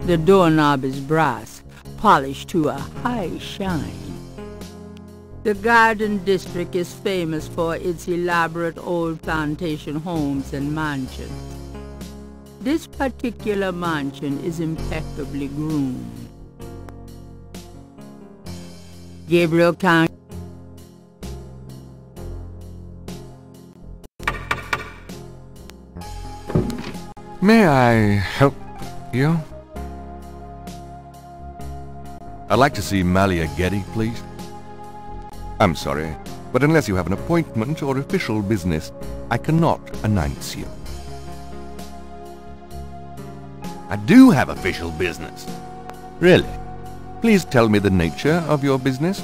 The doorknob is brass, polished to a high shine. The Garden District is famous for its elaborate old plantation homes and mansions. This particular mansion is impeccably groomed. Gabriel can't... May I help you? I'd like to see Malia Getty, please. I'm sorry, but unless you have an appointment or official business, I cannot announce you. I do have official business. Really? Please tell me the nature of your business.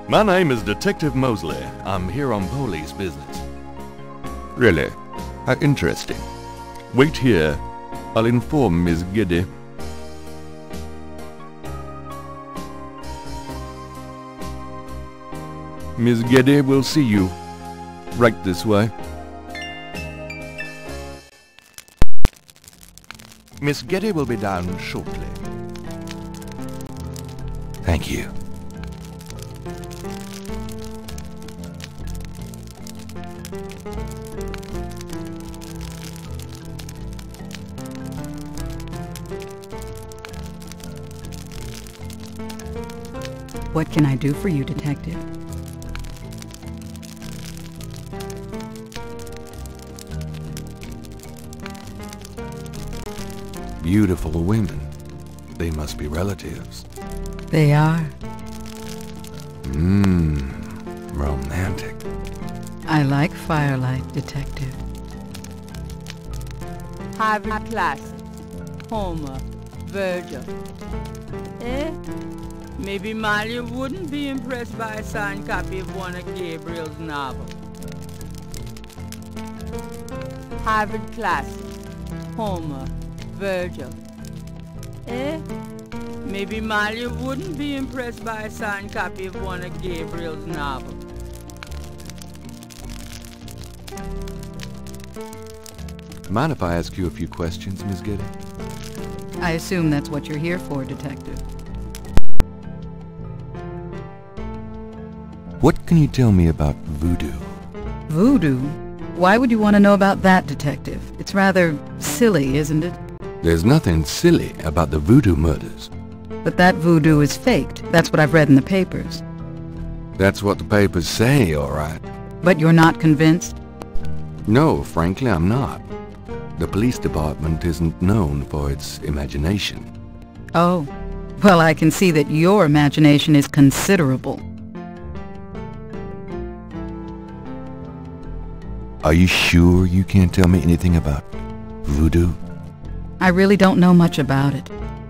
My name is Detective Mosley. I'm here on police business. Really? How interesting. Wait here. I'll inform Miss Getty. Miss Getty will see you. Right this way. Miss Getty will be down shortly. Thank you. What can I do for you, Detective? Beautiful women. They must be relatives. They are. Romantic. I like firelight, Detective. Harvard classics, Homer, Virgil. Maybe Malia wouldn't be impressed by a signed copy of one of Gabriel's novels. Harvard classics, Homer, Virgil. Maybe Malia wouldn't be impressed by a signed copy of one of Gabriel's novels. Mind if I ask you a few questions, Miss Getty? I assume that's what you're here for, Detective. What can you tell me about voodoo? Voodoo? Why would you want to know about that, Detective? It's rather silly, isn't it? There's nothing silly about the voodoo murders. But that voodoo is faked. That's what I've read in the papers. That's what the papers say, all right. But you're not convinced? No, frankly, I'm not. The police department isn't known for its imagination. Oh, well, I can see that your imagination is considerable. Are you sure you can't tell me anything about voodoo? I really don't know much about it.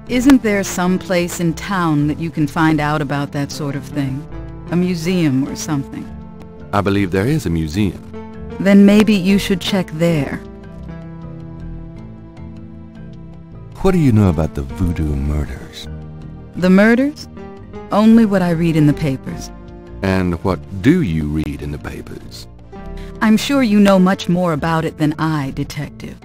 Isn't there some place in town that you can find out about that sort of thing? A museum or something? I believe there is a museum. Then maybe you should check there. What do you know about the voodoo murders? The murders? Only what I read in the papers. And what do you read in the papers? I'm sure you know much more about it than I, Detective.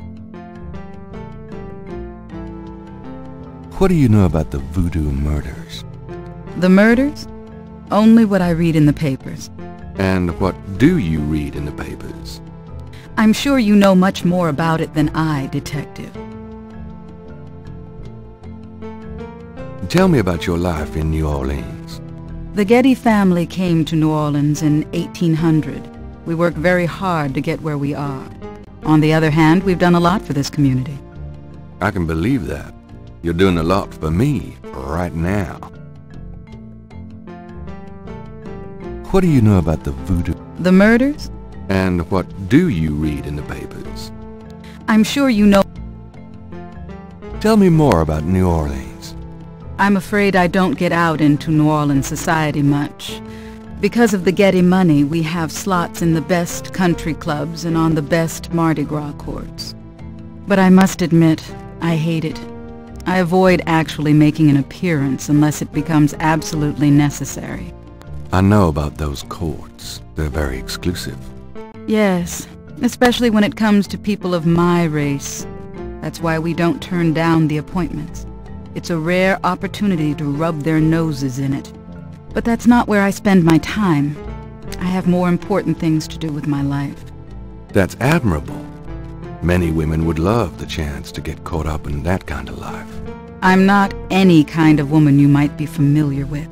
What do you know about the voodoo murders? The murders? Only what I read in the papers. And what do you read in the papers? I'm sure you know much more about it than I, Detective. Tell me about your life in New Orleans. The Getty family came to New Orleans in 1800. We worked very hard to get where we are. On the other hand, we've done a lot for this community. I can believe that. You're doing a lot for me right now. What do you know about the voodoo? The murders? And what do you read in the papers? I'm sure you know... Tell me more about New Orleans. I'm afraid I don't get out into New Orleans society much. Because of the Getty money, we have slots in the best country clubs and on the best Mardi Gras courts. But I must admit, I hate it. I avoid actually making an appearance unless it becomes absolutely necessary. I know about those courts. They're very exclusive. Yes, especially when it comes to people of my race. That's why we don't turn down the appointments. It's a rare opportunity to rub their noses in it. But that's not where I spend my time. I have more important things to do with my life. That's admirable. Many women would love the chance to get caught up in that kind of life. I'm not any kind of woman you might be familiar with.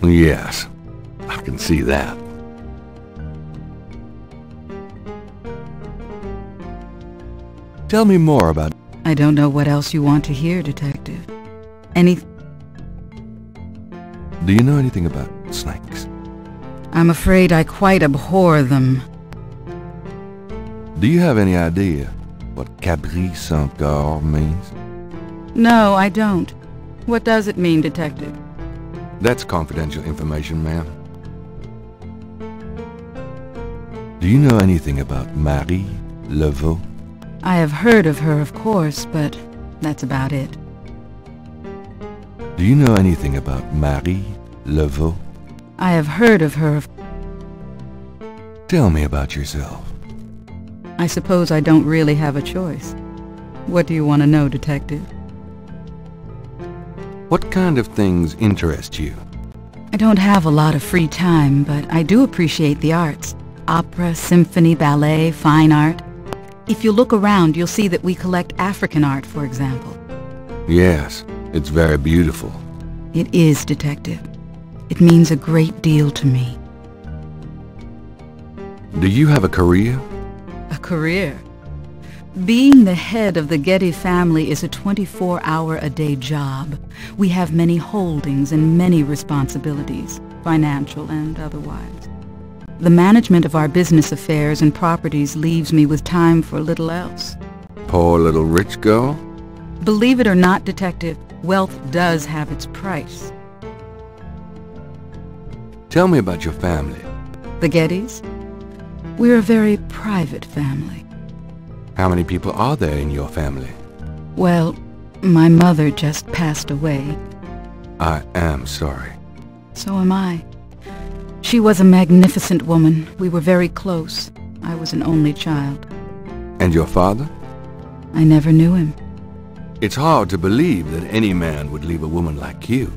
Yes, I can see that. Tell me more about... I don't know what else you want to hear, Detective. Do you know anything about snakes? I'm afraid I quite abhor them. Do you have any idea what cabri sans corps means? No, I don't. What does it mean, Detective? That's confidential information, ma'am. Do you know anything about Marie Laveau? I have heard of her, of course, but that's about it. Do you know anything about Marie Laveau? I have heard of her. Tell me about yourself. I suppose I don't really have a choice. What do you want to know, Detective? What kind of things interest you? I don't have a lot of free time, but I do appreciate the arts. Opera, symphony, ballet, fine art. If you look around, you'll see that we collect African art, for example. Yes, it's very beautiful. It is, Detective. It means a great deal to me. Do you have a career? A career? Being the head of the Getty family is a 24-hour-a-day job. We have many holdings and many responsibilities, financial and otherwise. The management of our business affairs and properties leaves me with time for little else. Poor little rich girl? Believe it or not, Detective, wealth does have its price. Tell me about your family. The Gettys? We're a very private family. How many people are there in your family? Well, my mother just passed away. I am sorry. So am I. She was a magnificent woman. We were very close. I was an only child. And your father? I never knew him. It's hard to believe that any man would leave a woman like you.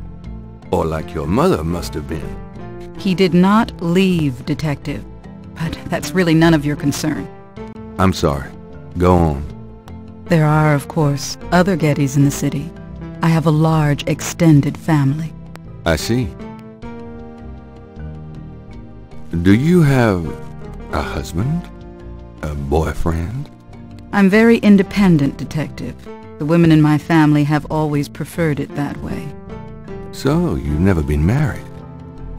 Or like your mother must have been. He did not leave, Detective. But that's really none of your concern. I'm sorry. Go on. There are, of course, other Gettys in the city. I have a large, extended family. I see. Do you have a husband? A boyfriend? I'm very independent, Detective. The women in my family have always preferred it that way. So, you've never been married?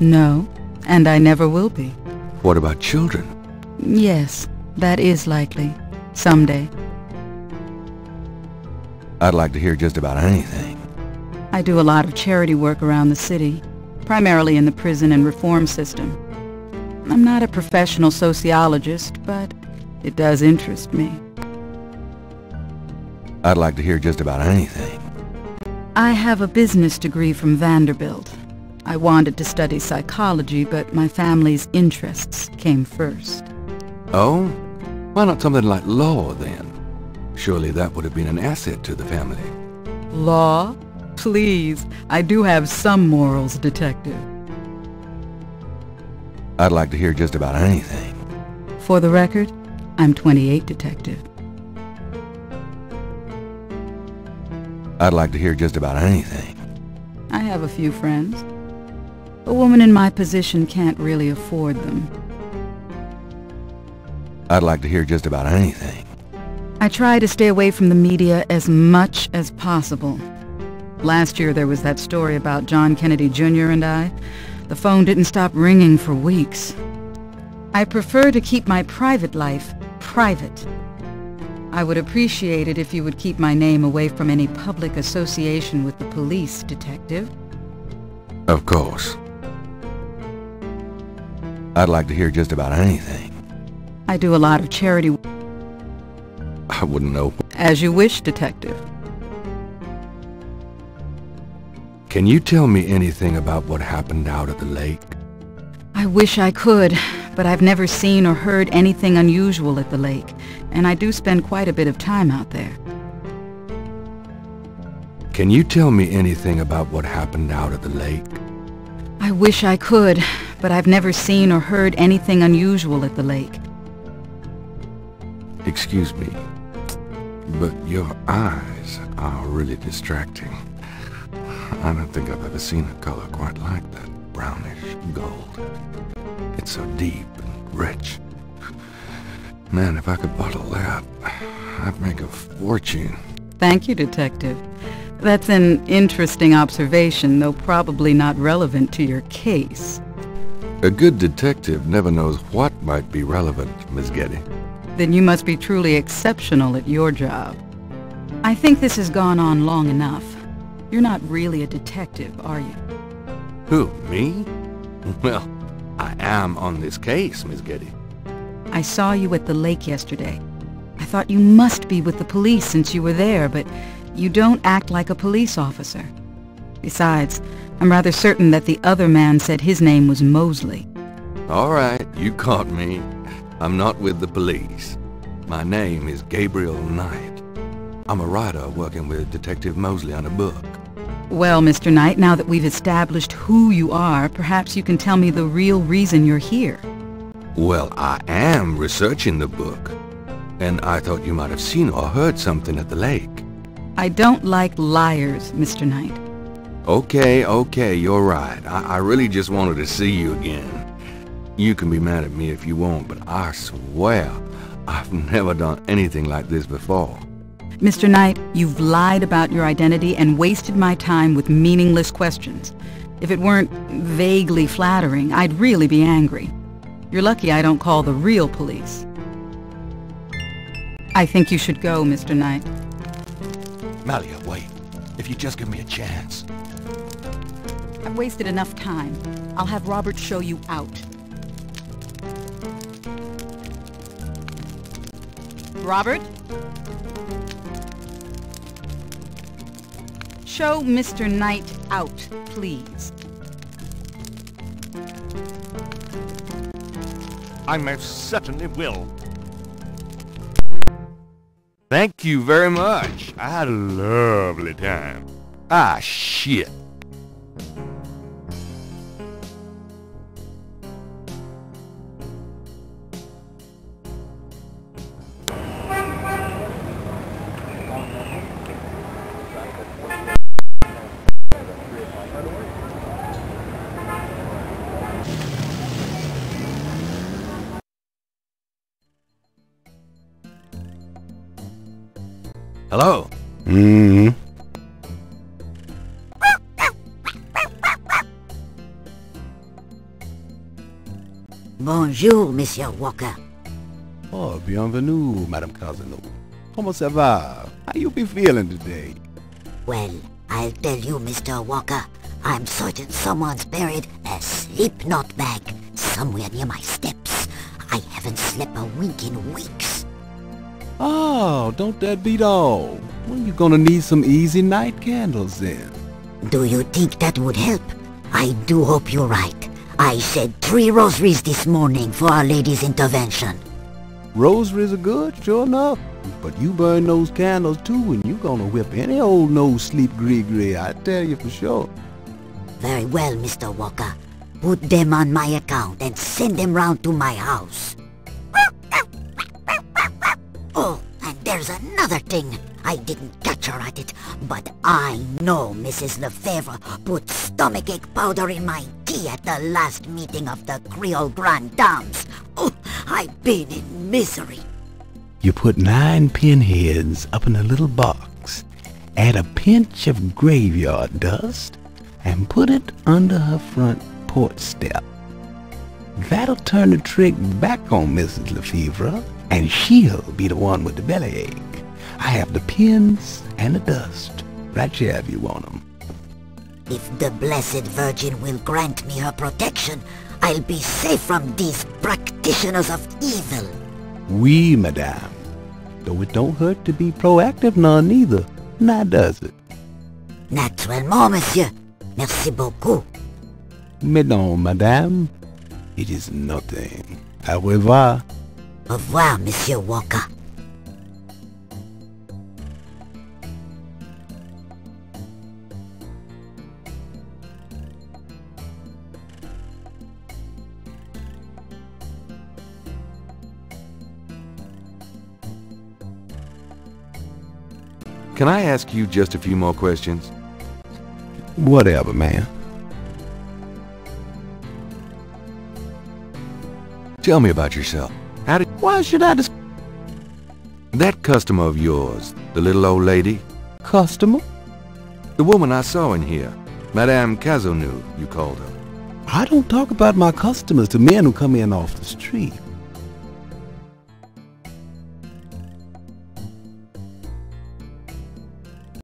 No, and I never will be. What about children? Yes, that is likely. Someday. I'd like to hear just about anything. I do a lot of charity work around the city, primarily in the prison and reform system. I'm not a professional sociologist, but it does interest me. I'd like to hear just about anything. I have a business degree from Vanderbilt. I wanted to study psychology, but my family's interests came first. Oh? Why not something like law, then? Surely that would have been an asset to the family. Law? Please, I do have some morals, Detective. I'd like to hear just about anything. For the record, I'm 28, Detective. I'd like to hear just about anything. I have a few friends. A woman in my position can't really afford them. I'd like to hear just about anything. I try to stay away from the media as much as possible. Last year there was that story about John Kennedy Jr. and I. The phone didn't stop ringing for weeks. I prefer to keep my private life private. I would appreciate it if you would keep my name away from any public association with the police, Detective. Of course. I'd like to hear just about anything. I do a lot of charity. I wouldn't know. As you wish, Detective. Can you tell me anything about what happened out at the lake? I wish I could, but I've never seen or heard anything unusual at the lake, and I do spend quite a bit of time out there. Can you tell me anything about what happened out at the lake? I wish I could, but I've never seen or heard anything unusual at the lake. Excuse me, but your eyes are really distracting. I don't think I've ever seen a color quite like that brownish gold. It's so deep and rich. Man, if I could bottle that, I'd make a fortune. Thank you, Detective. That's an interesting observation, though probably not relevant to your case. A good detective never knows what might be relevant, Miss Getty. Then you must be truly exceptional at your job. I think this has gone on long enough. You're not really a detective, are you? Who, me? Well, I am on this case, Miss Getty. I saw you at the lake yesterday. I thought you must be with the police since you were there, but you don't act like a police officer. Besides, I'm rather certain that the other man said his name was Mosley. All right, you caught me. I'm not with the police. My name is Gabriel Knight. I'm a writer working with Detective Mosley on a book. Well, Mr. Knight, now that we've established who you are, perhaps you can tell me the real reason you're here. Well, I am researching the book, and I thought you might have seen or heard something at the lake. I don't like liars, Mr. Knight. Okay, you're right. I really just wanted to see you again. You can be mad at me if you want, but I swear I've never done anything like this before. Mr. Knight, you've lied about your identity and wasted my time with meaningless questions. If it weren't vaguely flattering, I'd really be angry. You're lucky I don't call the real police. I think you should go, Mr. Knight. Malia, wait. If you just give me a chance. I've wasted enough time. I'll have Robert show you out. Robert? Show Mr. Knight out, please. I most certainly will. Thank you very much. I had a lovely time. Ah, shit. Hello? Bonjour, Monsieur Walker. Oh, bienvenue, Madame Casino. Comment ça va? How you be feeling today? Well, I'll tell you, Mr. Walker. I'm certain someone's buried a slip-knot bag somewhere near my steps. I haven't slept a wink in weeks. Oh, don't that beat all? Well, you're gonna need some easy night candles then. Do you think that would help? I do hope you're right. I said 3 rosaries this morning for Our Lady's intervention. Rosaries are good, sure enough. But you burn those candles too, and you gonna whip any old no-sleep gree-gree, I tell you for sure. Very well, Mr. Walker. Put them on my account and send them round to my house. Oh, and there's another thing. I didn't catch her at it, but I know Mrs. Lefebvre put stomachache powder in my tea at the last meeting of the Creole Grand Dames. Oh, I've been in misery. You put 9 pinheads up in a little box, add a pinch of graveyard dust, and put it under her front porch step. That'll turn the trick back on Mrs. Lefebvre, and she'll be the one with the bellyache. I have the pins and the dust right here if you want them. If the Blessed Virgin will grant me her protection, I'll be safe from these practitioners of evil. Oui, madame. Though it don't hurt to be proactive none neither, now does it? Naturellement, monsieur. Merci beaucoup. Mais non, madame. It is nothing. Au revoir. Au revoir, Monsieur Walker. Can I ask you just a few more questions? Whatever, man. Tell me about yourself. How did... Why should I That customer of yours, the little old lady? Customer? The woman I saw in here. Madame Cazeneuve, you called her. I don't talk about my customers to men who come in off the street.